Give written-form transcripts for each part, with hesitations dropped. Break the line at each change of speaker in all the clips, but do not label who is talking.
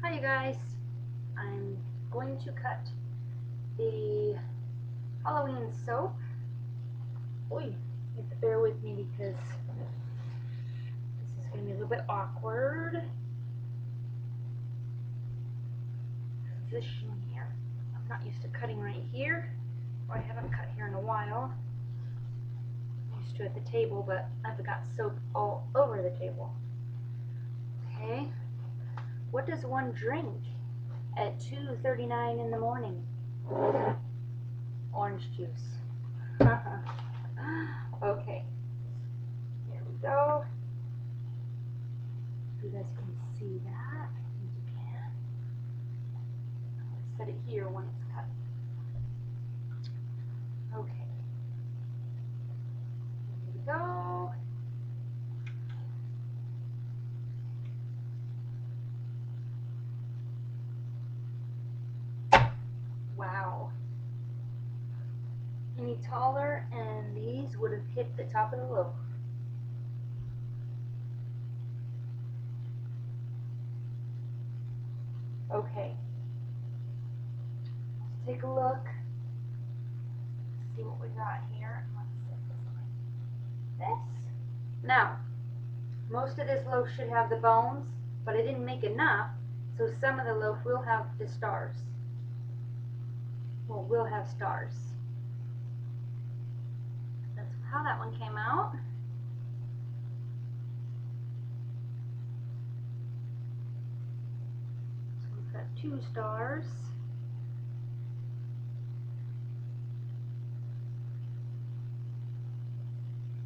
Hi you guys, I'm going to cut the Halloween soap. Oy, you have to bear with me because this is going to be a little bit awkward position here. I'm not used to cutting right here, or I haven't cut here in a while. I'm used to at the table, but I've got soap all over the table. Okay, what does one drink at 2:39 in the morning? Orange juice. Okay, here we go. You guys can see that. I think you can. I'll set it here when it's cut. Okay. Here we go. Wow. Any taller and these would have hit the top of the loaf. Okay. Let's take a look. See what we got here. Let's set this like this. Now, most of this loaf should have the bones, but I didn't make enough, so some of the loaf will have the stars. Well, will have stars. That's how that one came out. So we've got 2 stars.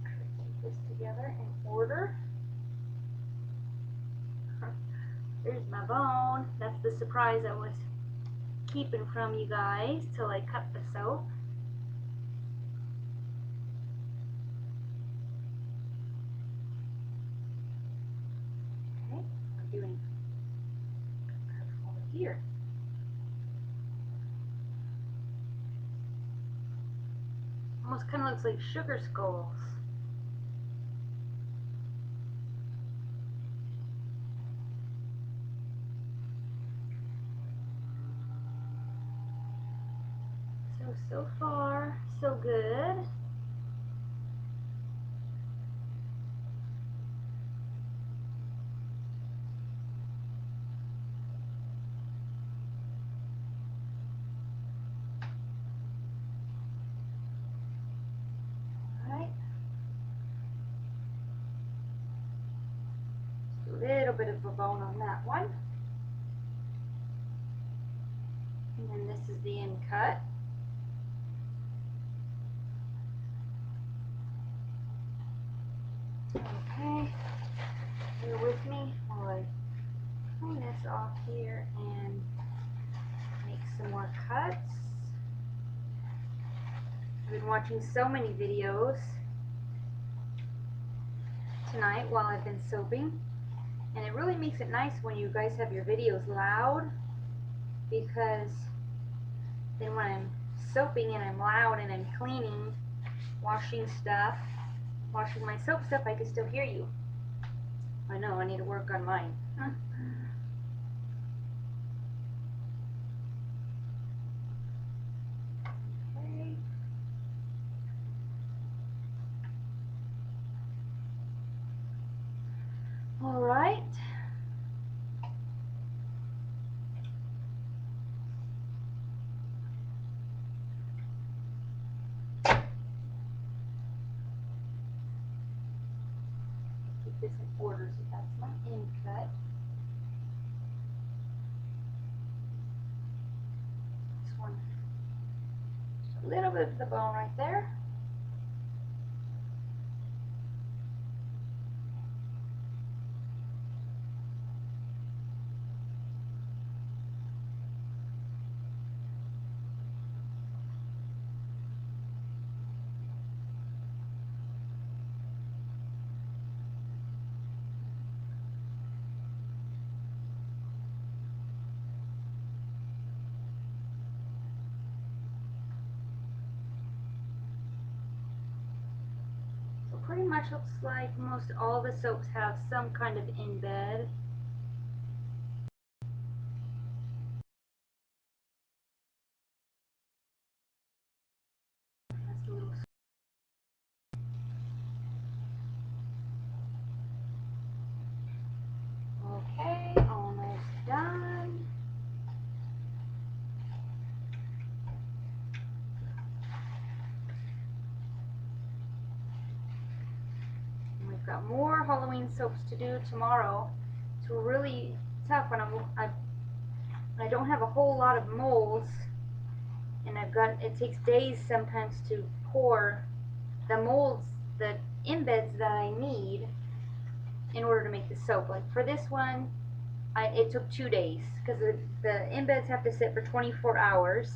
Keep this together in order. There's my bone. That's the surprise I was keeping from you guys till I cut the soap. Okay, we're doing over here. Almost kind of looks like sugar skulls. So far, so good. Alright. Just a little bit of a bone on that one. And then this is the end cut. Okay, bear with me while I clean this off here and make some more cuts. I've been watching so many videos tonight while I've been soaping, and it really makes it nice when you guys have your videos loud, because then when I'm soaping and I'm loud and I'm cleaning, washing stuff, washing my soap stuff, I can still hear you. I know, I need to work on mine. Okay. All right. Keep this in order, so that's my end cut. This one, just a little bit of the bone right there. So pretty much looks like most all the soaps have some kind of embed. got more Halloween soaps to do tomorrow. It's really tough when I don't have a whole lot of molds, and it takes days sometimes to pour the molds, the embeds that I need in order to make the soap. Like for this one, it took 2 days because the embeds have to sit for 24 hours.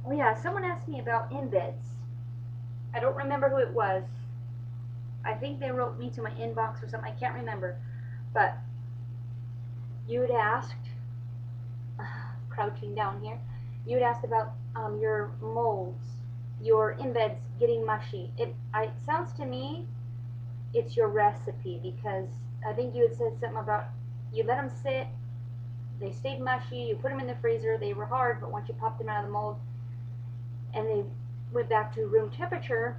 Oh yeah, someone asked me about embeds. I don't remember who it was. I think they wrote me to my inbox or something. I can't remember. But you had asked, crouching down here, you had asked about your molds, your embeds getting mushy. It sounds to me it's your recipe, because I think you had said something about you let them sit, they stayed mushy, you put them in the freezer, they were hard, but once you popped them out of the mold and they went back to room temperature,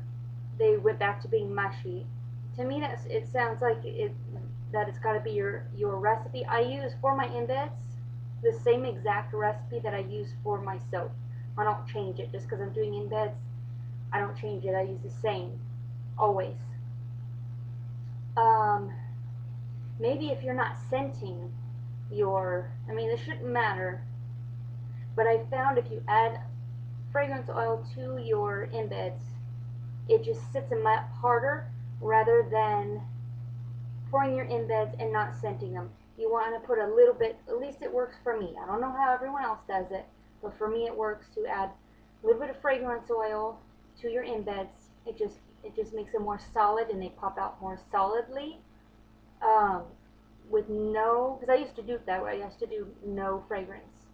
they went back to being mushy. To me, it sounds like that it's got to be your recipe. I use for my embeds the same exact recipe that I use for my soap. I don't change it just because I'm doing embeds. I don't change it. I use the same always. Maybe if you're not scenting I mean, this shouldn't matter, but I found if you add fragrance oil to your embeds, it just sits them up harder rather than pouring your embeds and not scenting them. You want to put a little bit, at least it works for me. I don't know how everyone else does it, but for me it works to add a little bit of fragrance oil to your embeds. It just makes them more solid and they pop out more solidly. With no, because I used to do it that way. I used to do no fragrance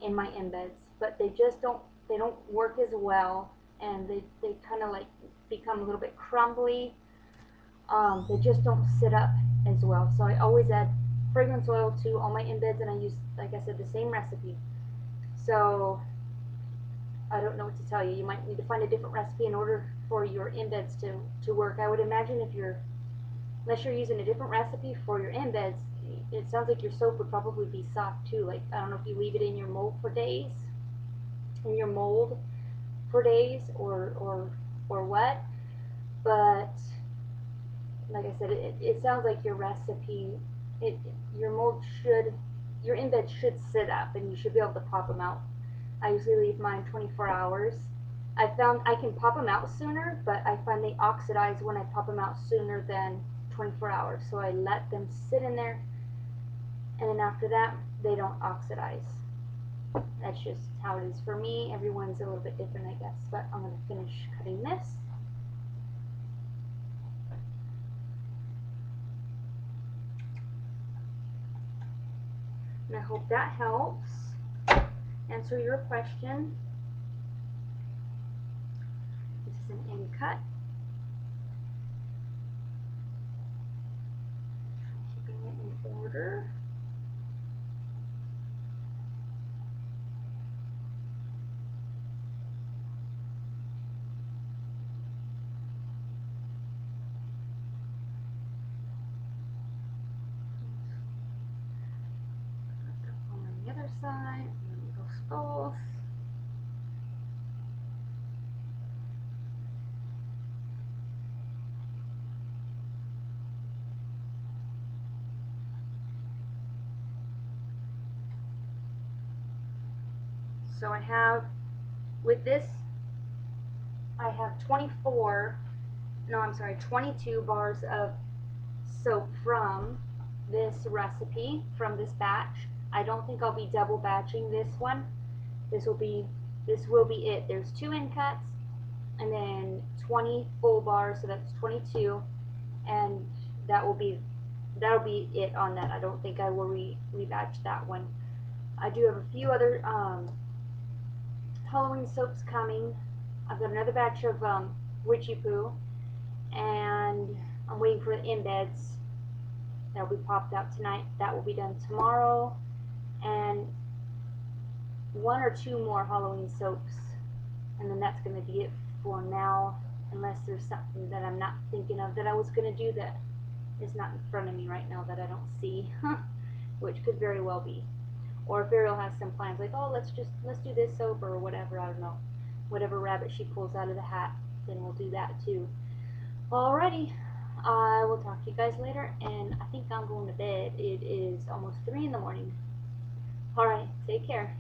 in my embeds, but they don't work as well, and they kind of like become a little bit crumbly. They just don't sit up as well. So I always add fragrance oil to all my embeds, and I use, like I said, the same recipe. So I don't know what to tell you. You might need to find a different recipe in order for your embeds to work. I would imagine unless you're using a different recipe for your embeds, it sounds like your soap would probably be soft too. Like, I don't know if you leave it in your mold for days, or what, but like I said, it sounds like your recipe, your your embed should sit up and you should be able to pop them out. I usually leave mine 24 hours. I found I can pop them out sooner, but I find they oxidize when I pop them out sooner than 24 hours. So I let them sit in there, and then after that, they don't oxidize. That's just how it is for me. Everyone's a little bit different, I guess. But I'm going to finish cutting this. And I hope that helps answer your question. This is an end cut. Keeping it in order. On the other side, and both. So I have, with this, I have 22 bars of soap from this recipe, from this batch. I don't think I'll be double batching this one. This will be it. There's 2 end cuts and then 20 full bars, so that's 22, and that'll be it on that. I don't think I will rebatch that one. I do have a few other Halloween soaps coming. I've got another batch of Witchy Poo, and I'm waiting for the embeds. That'll be popped out tonight. That will be done tomorrow, and 1 or 2 more Halloween soaps, and then that's going to be it for now, unless there's something that I'm not thinking of that I was going to do that is not in front of me right now that I don't see, which could very well be. Or if Ariel has some plans, like, oh, let's do this soap or whatever, I don't know. Whatever rabbit she pulls out of the hat, then we'll do that too. Alrighty, I will talk to you guys later, and I think I'm going to bed. It is almost 3 in the morning. Alright, take care.